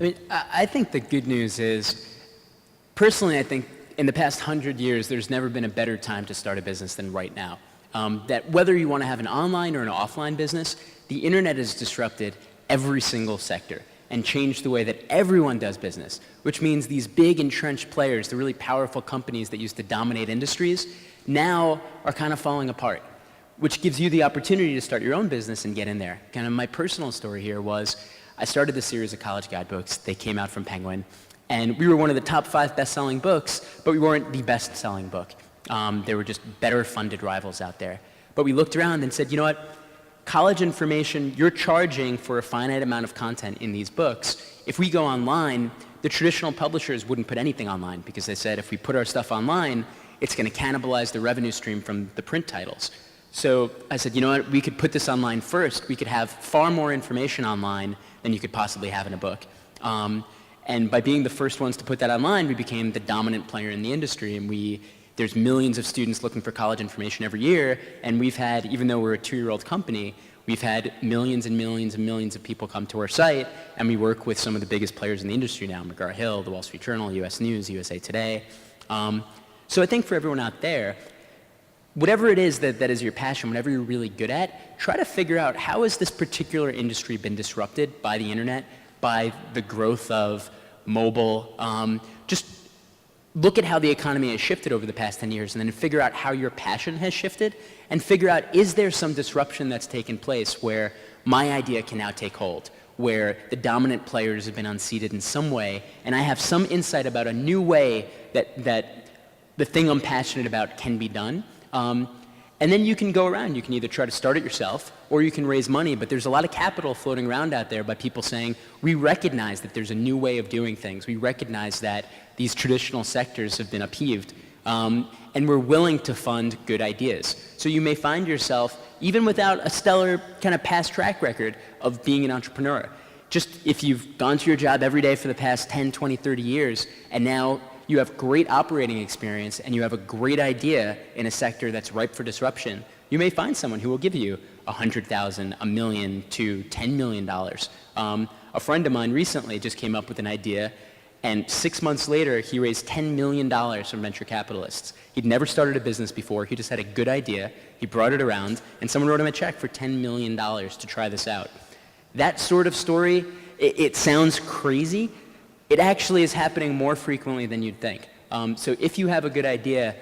I mean, I think the good news is, personally, I think in the past 100 years, there's never been a better time to start a business than right now. That whether you want to have an online or an offline business, the internet has disrupted every single sector and changed the way that everyone does business, which means these big entrenched players, the really powerful companies that used to dominate industries, now are kind of falling apart, which gives you the opportunity to start your own business and get in there. Kind of my personal story here was, I started this series of college guidebooks. They came out from Penguin, and we were one of the top 5 best-selling books, but we weren't the best-selling book. There were just better-funded rivals out there. But we looked around and said, you know what? College information, you're charging for a finite amount of content in these books. If we go online, the traditional publishers wouldn't put anything online because they said if we put our stuff online, it's going to cannibalize the revenue stream from the print titles. So I said, you know what? We could put this online first. We could have far more information online than you could possibly have in a book. And by being the first ones to put that online, we became the dominant player in the industry. And there's millions of students looking for college information every year, and we've had, even though we're a 2-year-old company, we've had millions and millions and millions of people come to our site, and we work with some of the biggest players in the industry now, McGraw-Hill, The Wall Street Journal, US News, USA Today. So I think for everyone out there, whatever it is that is your passion, whatever you're really good at, try to figure out how has this particular industry been disrupted by the internet, by the growth of mobile. Just look at how the economy has shifted over the past 10 years and then figure out how your passion has shifted and figure out, is there some disruption that's taken place where my idea can now take hold, where the dominant players have been unseated in some way, and I have some insight about a new way that the thing I'm passionate about can be done. And then you can go around. You can either try to start it yourself or you can raise money, but there's a lot of capital floating around out there by people saying, we recognize that there's a new way of doing things. We recognize that these traditional sectors have been upheaved, and we're willing to fund good ideas. So you may find yourself, even without a stellar kind of past track record of being an entrepreneur, just if you've gone to your job every day for the past 10, 20, 30 years, and now you have great operating experience and you have a great idea in a sector that's ripe for disruption, you may find someone who will give you $100,000, $1 million to $10 million. A friend of mine recently just came up with an idea, and 6 months later, he raised $10 million from venture capitalists. He'd never started a business before. He just had a good idea. He brought it around, and someone wrote him a check for $10 million to try this out. That sort of story, it sounds crazy. It actually is happening more frequently than you'd think. So if you have a good idea,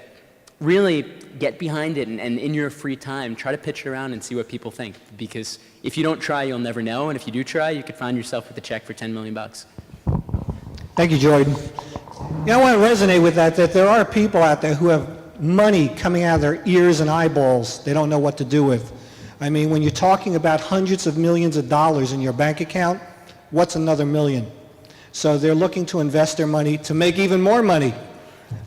really get behind it, and in your free time, try to pitch it around and see what people think. Because if you don't try, you'll never know. And if you do try, you could find yourself with a check for $10 million. Thank you, Jordan. Yeah, I want to resonate with that there are people out there who have money coming out of their ears and eyeballs they don't know what to do with. I mean, when you're talking about hundreds of millions of dollars in your bank account, what's another million? So they're looking to invest their money to make even more money.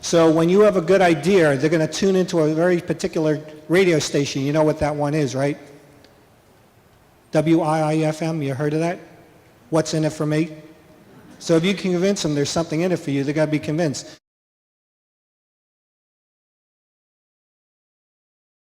So when you have a good idea, they're going to tune into a very particular radio station. You know what that one is, right? WIIFM, you heard of that? What's in it for me? So if you can convince them there's something in it for you, they're going to be convinced.